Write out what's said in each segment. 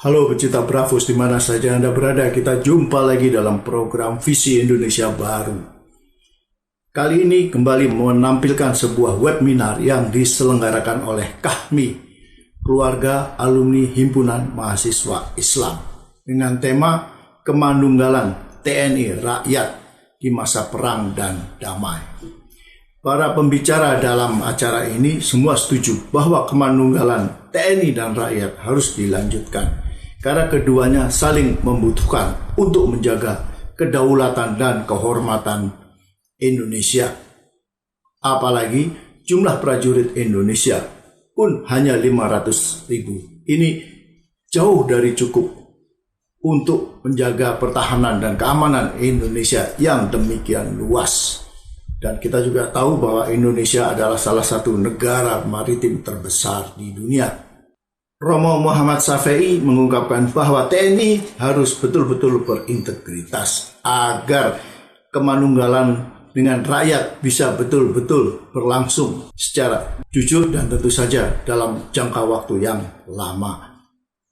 Halo pecinta Bravos, di mana saja Anda berada, kita jumpa lagi dalam program Visi Indonesia Baru. Kali ini kembali menampilkan sebuah webinar yang diselenggarakan oleh KAHMI, Keluarga Alumni Himpunan Mahasiswa Islam, dengan tema Kemandunggalan TNI Rakyat di Masa Perang dan Damai. Para pembicara dalam acara ini semua setuju bahwa kemandunggalan TNI dan rakyat harus dilanjutkan, karena keduanya saling membutuhkan untuk menjaga kedaulatan dan kehormatan Indonesia. Apalagi jumlah prajurit Indonesia pun hanya 500.000. Ini jauh dari cukup untuk menjaga pertahanan dan keamanan Indonesia yang demikian luas. Dan kita juga tahu bahwa Indonesia adalah salah satu negara maritim terbesar di dunia. Romo Muhammad Syafi'i mengungkapkan bahwa TNI harus betul-betul berintegritas agar kemandunggalan dengan rakyat bisa betul-betul berlangsung secara jujur dan tentu saja dalam jangka waktu yang lama.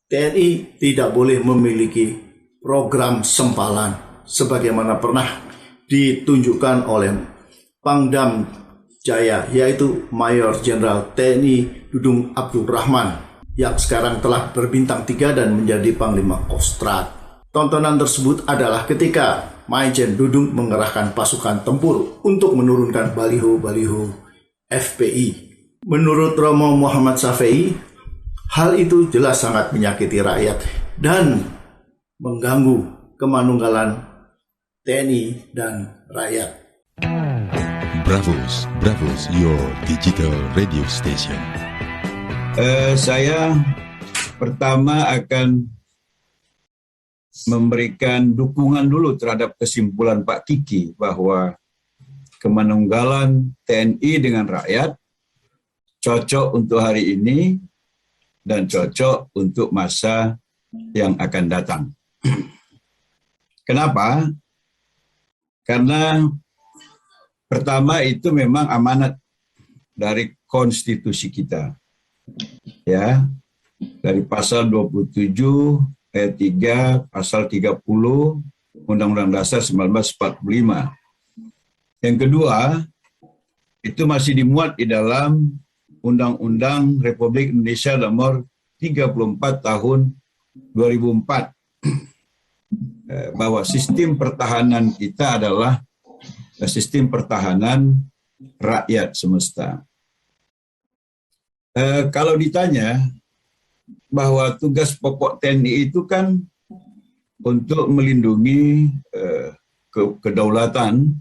TNI tidak boleh memiliki program sempalan sebagaimana pernah ditunjukkan oleh Pangdam Jaya, yaitu Mayor Jenderal TNI Dudung Abdul Rahman, yang sekarang telah berbintang 3 dan menjadi Panglima Kostrad. Tontonan tersebut adalah ketika Maijen Dudung mengerahkan pasukan tempur untuk menurunkan baliho-baliho FPI. Menurut Romo Muhammad Syafi'i, hal itu jelas sangat menyakiti rakyat dan mengganggu kemandunggalan TNI dan rakyat. Bravos, your digital radio station. Saya pertama akan memberikan dukungan dulu terhadap kesimpulan Pak Kiki bahwa kemandunggalan TNI dengan rakyat cocok untuk hari ini dan cocok untuk masa yang akan datang. Kenapa? Karena pertama itu memang amanat dari konstitusi kita. Ya, dari pasal 27 ayat 3, pasal 30 Undang-Undang Dasar 1945. Yang kedua, itu masih dimuat di dalam Undang-Undang Republik Indonesia nomor 34 tahun 2004, bahwa sistem pertahanan kita adalah sistem pertahanan rakyat semesta. Kalau ditanya bahwa tugas pokok TNI itu kan untuk melindungi kedaulatan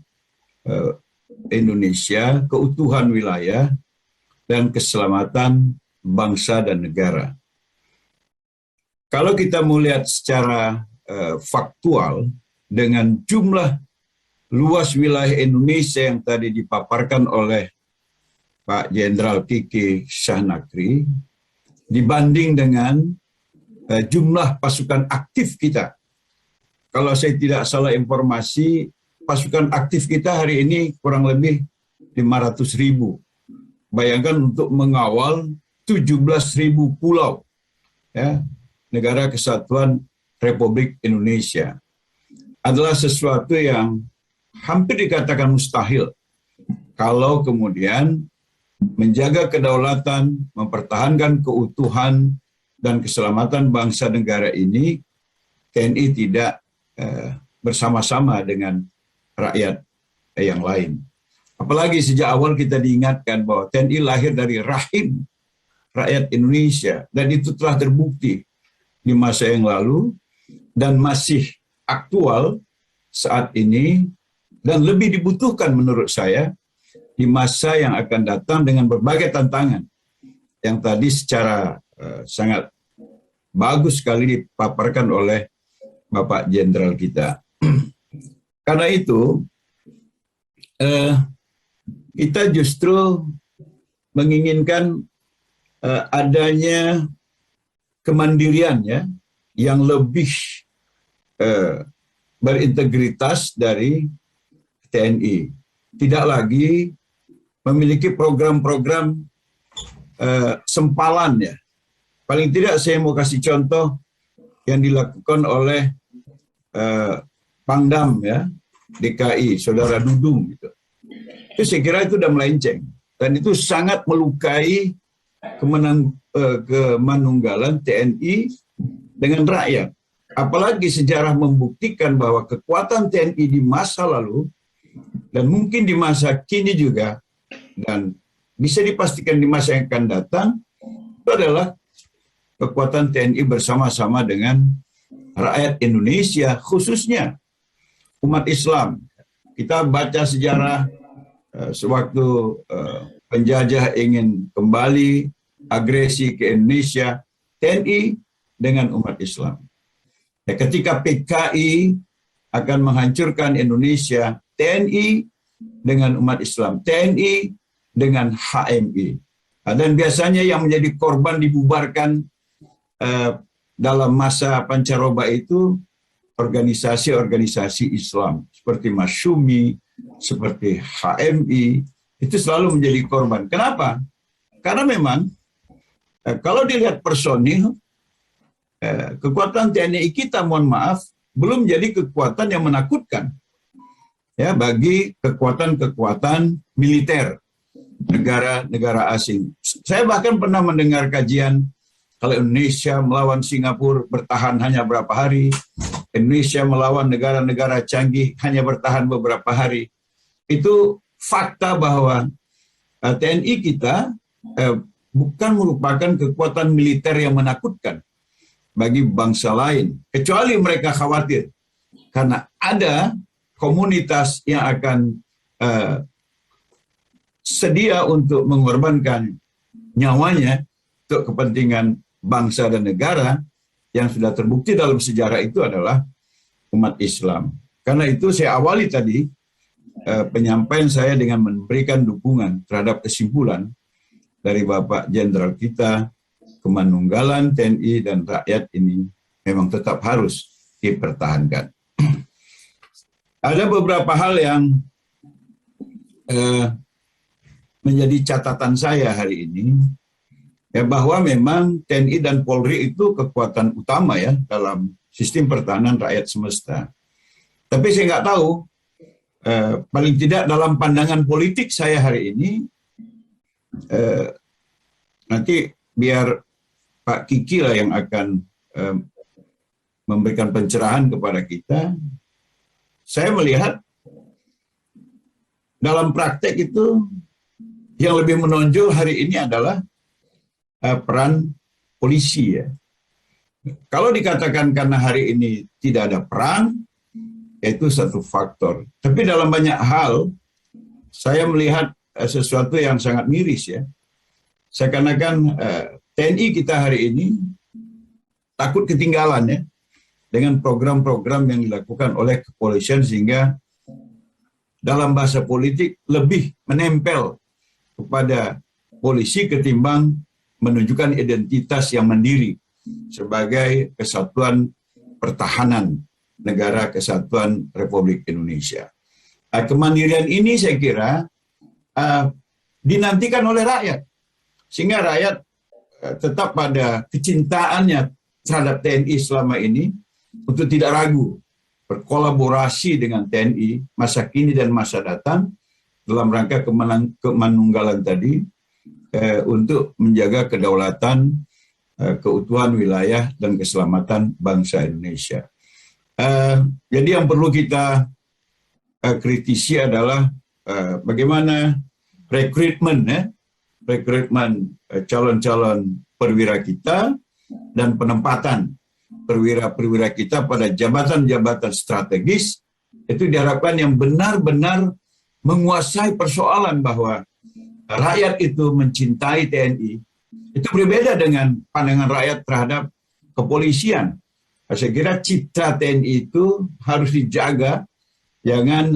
Indonesia, keutuhan wilayah, dan keselamatan bangsa dan negara. Kalau kita melihat secara faktual dengan jumlah luas wilayah Indonesia yang tadi dipaparkan oleh Pak Jenderal Kiki Syahnakri, dibanding dengan jumlah pasukan aktif kita. Kalau saya tidak salah informasi, pasukan aktif kita hari ini kurang lebih 500.000. Bayangkan untuk mengawal 17.000 pulau, ya, Negara Kesatuan Republik Indonesia. Adalah sesuatu yang hampir dikatakan mustahil kalau kemudian menjaga kedaulatan, mempertahankan keutuhan dan keselamatan bangsa negara ini, TNI tidak bersama-sama dengan rakyat yang lain. Apalagi sejak awal kita diingatkan bahwa TNI lahir dari rahim rakyat Indonesia, dan itu telah terbukti di masa yang lalu dan masih aktual saat ini, dan lebih dibutuhkan menurut saya di masa yang akan datang dengan berbagai tantangan yang tadi secara sangat bagus sekali dipaparkan oleh Bapak Jenderal kita. Karena itu kita justru menginginkan adanya kemandirian, ya, yang lebih berintegritas dari TNI. Tidak lagi memiliki program-program sempalan, ya. Paling tidak saya mau kasih contoh yang dilakukan oleh Pangdam ya DKI, Saudara Dudung gitu. Itu saya kira itu udah melenceng dan itu sangat melukai kemanunggalan TNI dengan rakyat. Apalagi sejarah membuktikan bahwa kekuatan TNI di masa lalu dan mungkin di masa kini juga dan bisa dipastikan di masa yang akan datang itu adalah kekuatan TNI bersama-sama dengan rakyat Indonesia, khususnya umat Islam. Kita baca sejarah sewaktu penjajah ingin kembali agresi ke Indonesia, TNI dengan umat Islam. Ya, ketika PKI akan menghancurkan Indonesia, TNI dengan umat Islam, TNI dengan HMI. Dan biasanya yang menjadi korban dibubarkan dalam masa pancaroba itu organisasi-organisasi Islam seperti Masyumi, seperti HMI, itu selalu menjadi korban. Kenapa? Karena memang kalau dilihat personil, kekuatan TNI kita, mohon maaf, belum jadi kekuatan yang menakutkan ya bagi kekuatan-kekuatan militer negara-negara asing. Saya bahkan pernah mendengar kajian kalau Indonesia melawan Singapura bertahan hanya berapa hari, Indonesia melawan negara-negara canggih hanya bertahan beberapa hari. Itu fakta bahwa TNI kita bukan merupakan kekuatan militer yang menakutkan bagi bangsa lain, kecuali mereka khawatir karena ada komunitas yang akan sedia untuk mengorbankan nyawanya untuk kepentingan bangsa dan negara yang sudah terbukti dalam sejarah itu adalah umat Islam. Karena itu saya awali tadi penyampaian saya dengan memberikan dukungan terhadap kesimpulan dari Bapak Jenderal kita, kemanunggalan TNI dan rakyat ini memang tetap harus dipertahankan. Ada beberapa hal yang menjadi catatan saya hari ini, ya bahwa memang TNI dan Polri itu kekuatan utama ya dalam sistem pertahanan rakyat semesta. Tapi saya nggak tahu, paling tidak dalam pandangan politik saya hari ini, nanti biar Pak Kiki lah yang akan memberikan pencerahan kepada kita. Saya melihat dalam praktek itu yang lebih menonjol hari ini adalah peran polisi ya. Kalau dikatakan karena hari ini tidak ada perang, itu satu faktor. Tapi dalam banyak hal, saya melihat sesuatu yang sangat miris ya. Seakan-akan TNI kita hari ini takut ketinggalan ya dengan program-program yang dilakukan oleh kepolisian sehingga dalam bahasa politik lebih menempel kepada polisi ketimbang menunjukkan identitas yang mandiri sebagai kesatuan pertahanan negara kesatuan Republik Indonesia. Kemandirian ini saya kira dinantikan oleh rakyat sehingga rakyat tetap pada kecintaannya terhadap TNI selama ini untuk tidak ragu berkolaborasi dengan TNI masa kini dan masa datang dalam rangka kemanunggalan tadi untuk menjaga kedaulatan, keutuhan wilayah dan keselamatan bangsa Indonesia. Jadi yang perlu kita kritisi adalah bagaimana rekrutmen calon-calon perwira kita dan penempatan perwira-perwira kita pada jabatan-jabatan strategis itu diharapkan yang benar-benar menguasai persoalan bahwa rakyat itu mencintai TNI. Itu berbeda dengan pandangan rakyat terhadap kepolisian. Saya kira citra TNI itu harus dijaga, jangan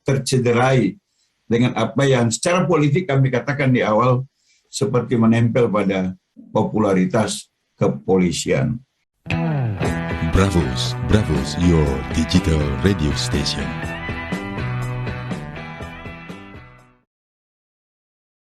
tercederai dengan apa yang secara politik kami katakan di awal seperti menempel pada popularitas kepolisian. Bravos, your digital radio station.